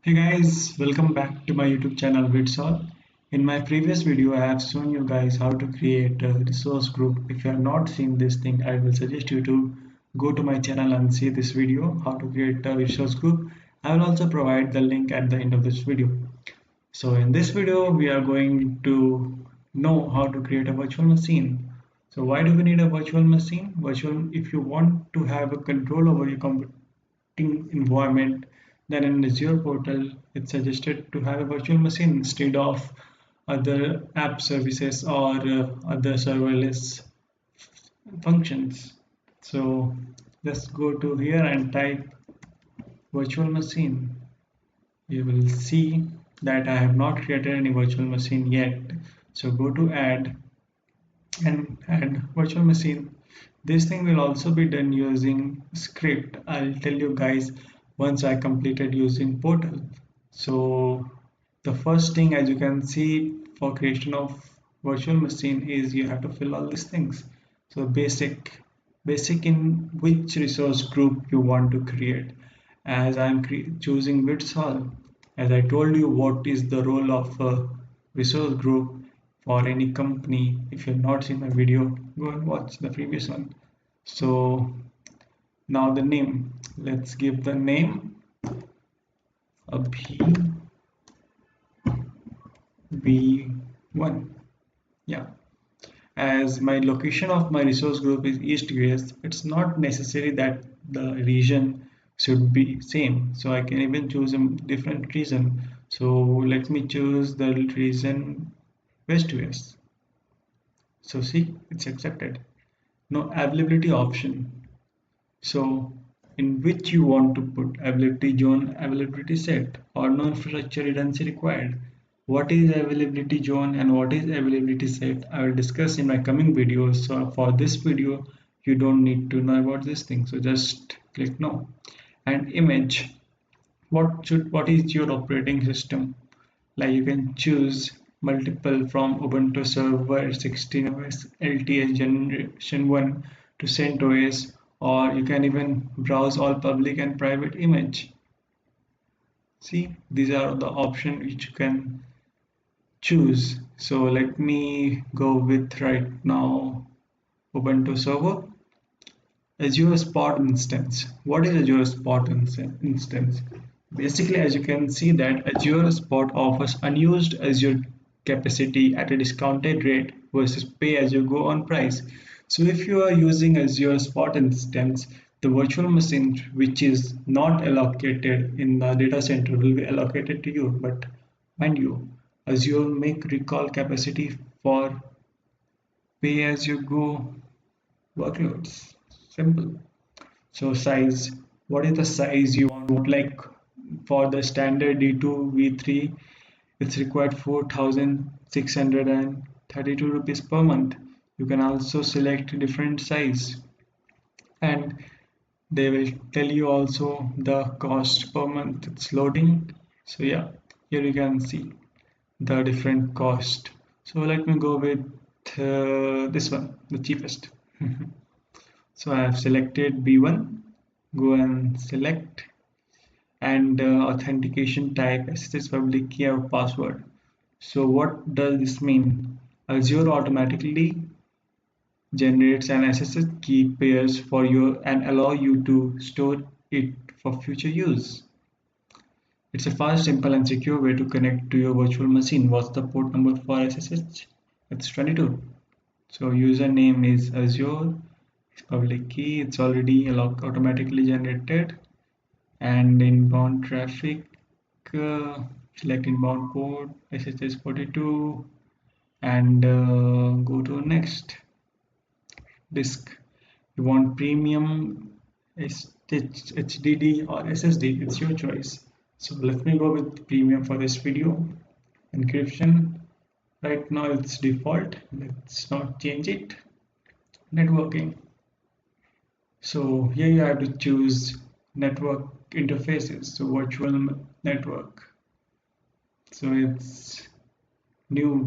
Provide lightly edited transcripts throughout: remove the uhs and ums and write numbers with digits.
Hey guys, welcome back to my YouTube channel Vidsol. In my previous video, I have shown you guys how to create a resource group. If you have not seen this thing, I will suggest you to go to my channel and see this video, how to create a resource group. I will also provide the link at the end of this video. So in this video, we are going to know how to create a virtual machine. So why do we need a virtual machine? If you want to have a control over your computing environment, then in Azure portal, it's suggested to have a virtual machine instead of other app services or other serverless functions. So let's go to here and type virtual machine. You will see that I have not created any virtual machine yet. So go to add and add virtual machine. This thing will also be done using script. I'll tell you guys once I completed using portal. So the first thing, as you can see, for creation of virtual machine is you have to fill all these things. So basic in which resource group you want to create. As I'm choosing Witsall, as I told you what is the role of a resource group for any company. If you've not seen my video, go and watch the previous one. So now the name, let's give the name Abhi B1. Yeah, as my location of my resource group is East US, it's not necessary that the region should be same. So I can even choose a different region. So let me choose the region West US. So see, it's accepted. Now availability option. So in which you want to put availability zone, availability set, or no infrastructure redundancy required. What is availability zone and what is availability set, I will discuss in my coming videos. So for this video, you don't need to know about this thing. So just click no. And image, what is your operating system? Like you can choose multiple from Ubuntu Server 16 OS LTS Generation 1 to CentOS, or you can even browse all public and private image. See, these are the options which you can choose. So let me go with right now Ubuntu Server. Azure Spot instance. What is Azure Spot instance? Basically, as you can see that Azure Spot offers unused Azure capacity at a discounted rate versus pay as you go on price. So if you are using Azure Spot instance, the virtual machine which is not allocated in the data center will be allocated to you. But mind you, Azure make recall capacity for pay as you go workloads. Simple. So size, what is the size you want? Like for the standard D2 V3, it's required 4,632 rupees per month. You can also select different size, and they will tell you also the cost per month. It's loading. So yeah, here you can see the different cost. So let me go with this one, the cheapest. So I have selected B1. Go and select, and authentication type SSH public key or password. So what does this mean? Azure automatically generates an SSH key pairs for you and allow you to store it for future use. It's a fast, simple and secure way to connect to your virtual machine. What's the port number for SSH? It's 22. So username is Azure, public key, it's already automatically generated. And inbound traffic, select inbound port SSH42, and go to next. Disk, you want premium HDD or SSD, it's your choice. So let me go with premium for this video. Encryption, right now it's default, let's not change it. Networking, so here you have to choose network interfaces, so virtual network. So it's new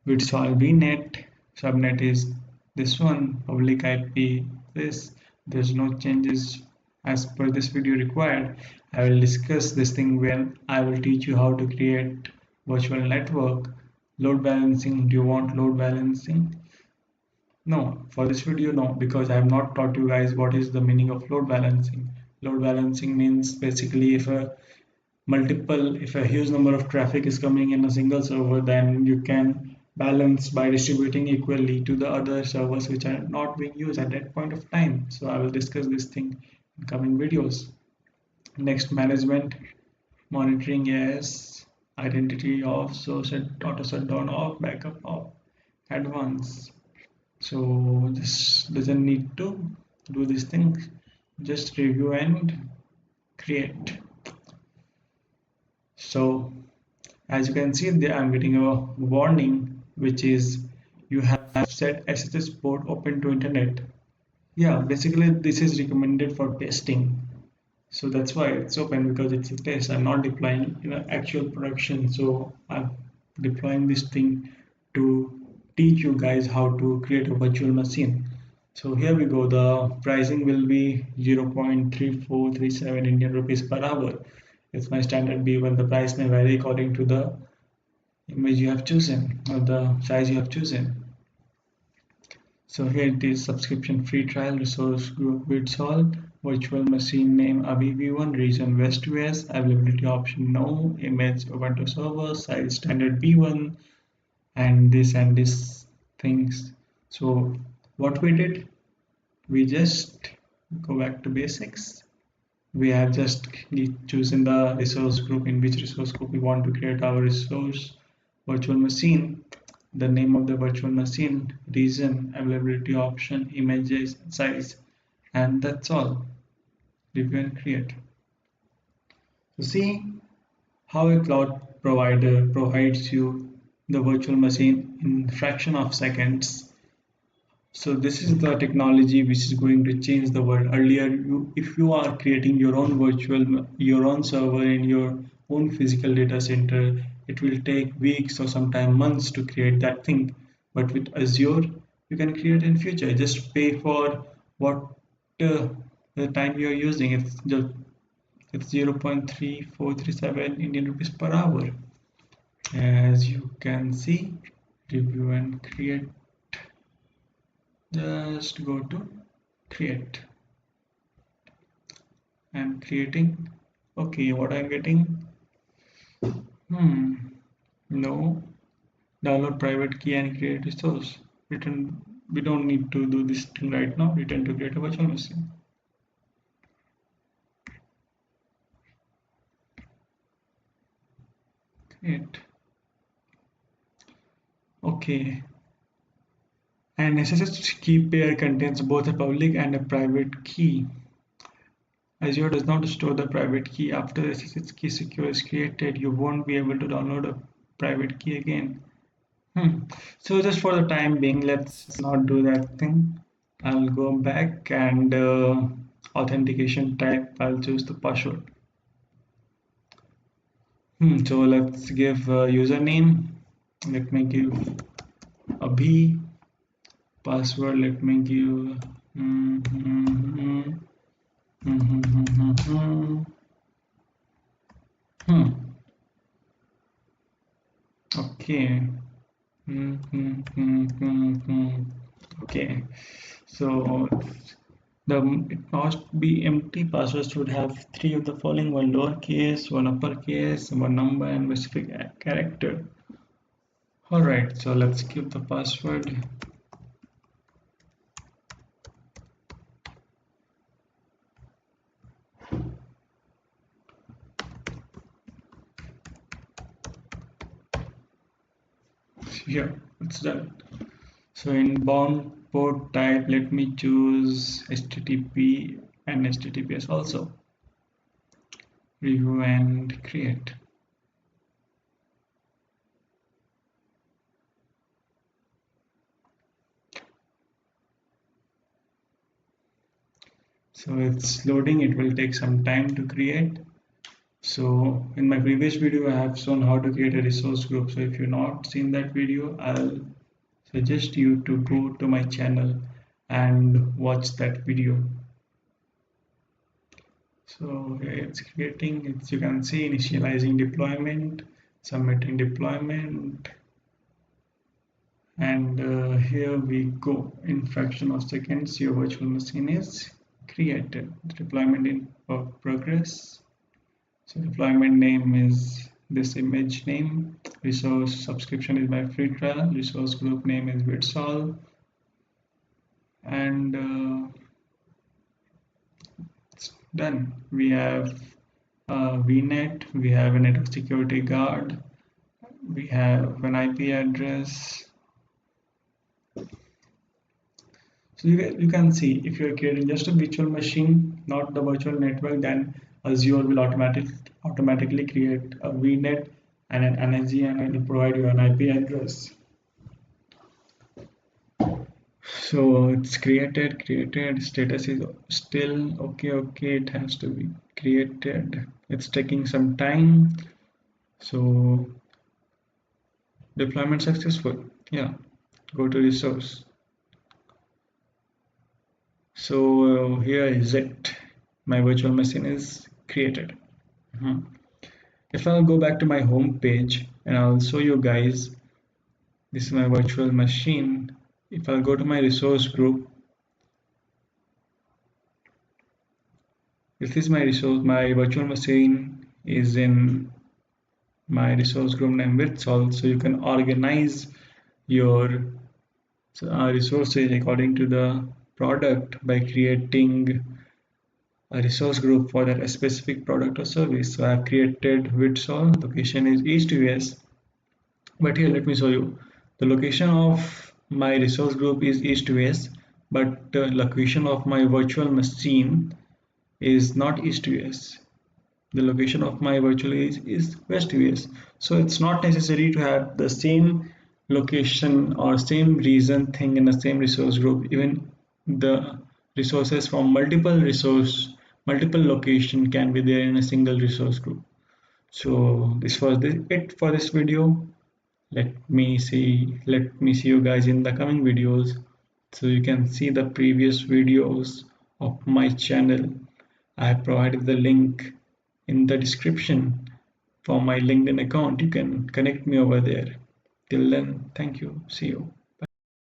Virtual VNet, subnet is this one, public IP this. There's no changes as per this video required. I will discuss this thing when I will teach you how to create virtual network. Load balancing, do you want load balancing? No, for this video, no, because I have not taught you guys what is the meaning of load balancing. Load balancing means basically if a huge number of traffic is coming in a single server, then you can balance by distributing equally to the other servers which are not being used at that point of time. So I will discuss this thing in coming videos. Next, management monitoring, yes. Identity off, so auto shutdown off, backup off, advanced. So this doesn't need to do this thing. Just review and create. So as you can see there, I'm getting a warning which is you have set SSH port open to internet. Yeah, basically this is recommended for testing. So that's why it's open, because it's a test. I'm not deploying in actual production. So I'm deploying this thing to teach you guys how to create a virtual machine. So here we go. The pricing will be 0.3437 Indian rupees per hour. It's my standard B1. The price may vary according to the image you have chosen or the size you have chosen. So here it is: subscription free trial, resource group Bitsol, virtual machine name AVV1, region West US, availability option no, image Ubuntu server, size standard B1, and this things. So what we did, we just go back to basics. We have just chosen the resource group, in which resource group we want to create our resource virtual machine, the name of the virtual machine, region, availability option, images, size, and that's all. Review and create. So see how a cloud provider provides you the virtual machine in fraction of seconds. So this is the technology which is going to change the world. Earlier, if you are creating your own server in your own physical data center, it will take weeks or sometimes months to create that thing. But with Azure, you can create in future. Just pay for what uh, the time you are using. It's 0.3437 Indian rupees per hour. As you can see, review and create. Just go to create. I'm creating. Okay, what I'm getting? No. Download private key and create resource. Return. We don't need to do this thing right now. Return to create a virtual machine. Create. Okay. An SSH key pair contains both a public and a private key. Azure does not store the private key. After SSH key secure is created, you won't be able to download a private key again. So just for the time being, let's not do that thing. I'll go back and authentication type, I'll choose the password. So let's give username. Let me give Abhi. Password, let me give mm, mm, mm, mm, mm, mm, mm, mm. Hmm. Okay. Okay. So the it must be empty. Password should have three of the following: one lowercase, one uppercase, one number, and specific character. All right. So let's give the password. Here, it's done. So in bound port type, let me choose HTTP and HTTPS also. Review and create. So it's loading. It will take some time to create. So in my previous video, I have shown how to create a resource group. So if you've not seen that video, I'll suggest you to go to my channel and watch that video. So it's creating, it's, you can see initializing deployment, submitting deployment, and here we go. In fraction of seconds, your virtual machine is created. Deployment in progress. So deployment name is this image name. Resource subscription is my free trial. Resource group name is virtual, and it's done. We have VNet. We have a network security guard. We have an IP address. So you can see if you're creating just a virtual machine, not the virtual network, then Azure will automatically create a VNet and an NSG and it will provide you an IP address. So it's created, status is still okay, it has to be created. It's taking some time. So deployment successful. Yeah, go to resource. So here is it. My virtual machine is created. Mhm. If I'll go back to my home page and I'll show you guys, this is my virtual machine. If I'll go to my resource group, this is my resource, my virtual machine is in my resource group name virtual. So you can organize your resources according to the product by creating a resource group for that specific product or service. So I've created virtual, location is east to west. But here, let me show you. The location of my resource group is east to west, but the location of my virtual machine is not east to west. The location of my virtual is west to west. So it's not necessary to have the same location or same reason thing in the same resource group. Even the resources from multiple location can be there in a single resource group. So this was it for this video. Let me see you guys in the coming videos, so you can see the previous videos of my channel. I have provided the link in the description for my LinkedIn account. You can connect me over there. Till then, thank you, see you.